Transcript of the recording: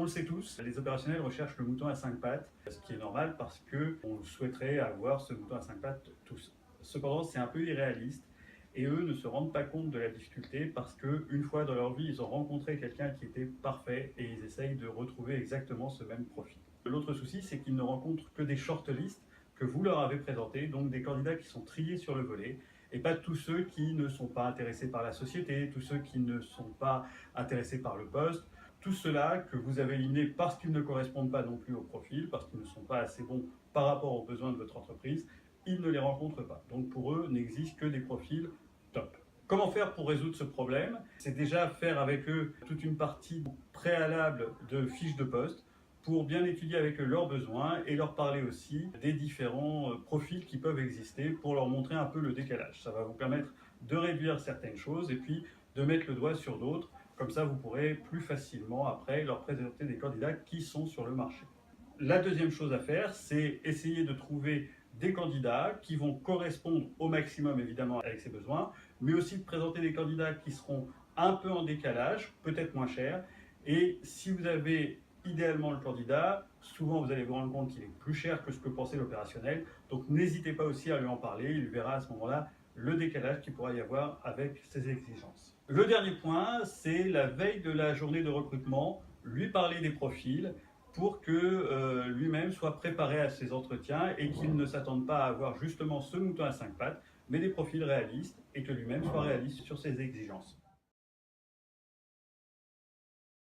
le sait tous, les opérationnels recherchent le mouton à 5 pattes, ce qui est normal parce qu'on souhaiterait avoir ce mouton à 5 pattes tous. Cependant, c'est un peu irréaliste et eux ne se rendent pas compte de la difficulté parce qu'une fois dans leur vie, ils ont rencontré quelqu'un qui était parfait et ils essayent de retrouver exactement ce même profil. L'autre souci, c'est qu'ils ne rencontrent que des shortlists que vous leur avez présentés, donc des candidats qui sont triés sur le volet, et pas tous ceux qui ne sont pas intéressés par la société, tous ceux qui ne sont pas intéressés par le poste, tous ceux-là que vous avez éliminés parce qu'ils ne correspondent pas non plus au profil, parce qu'ils ne sont pas assez bons par rapport aux besoins de votre entreprise, ils ne les rencontrent pas. Donc pour eux, n'existent que des profils top. Comment faire pour résoudre ce problème? C'est déjà faire avec eux toute une partie préalable de fiches de poste pour bien étudier avec eux leurs besoins et leur parler aussi des différents profils qui peuvent exister pour leur montrer un peu le décalage. Ça va vous permettre de réduire certaines choses et puis de mettre le doigt sur d'autres. Comme ça, vous pourrez plus facilement après leur présenter des candidats qui sont sur le marché. La deuxième chose à faire, c'est essayer de trouver des candidats qui vont correspondre au maximum évidemment avec ses besoins, mais aussi de présenter des candidats qui seront un peu en décalage, peut-être moins chers. Et si vous avez idéalement le candidat, souvent vous allez vous rendre compte qu'il est plus cher que ce que pensait l'opérationnel. Donc n'hésitez pas aussi à lui en parler, il verra à ce moment-là le décalage qu'il pourra y avoir avec ses exigences. Le dernier point, c'est la veille de la journée de recrutement, lui parler des profils pour que lui-même soit préparé à ses entretiens et qu'il ne s'attende pas à avoir justement ce mouton à 5 pattes, mais des profils réalistes et que lui-même soit réaliste sur ses exigences.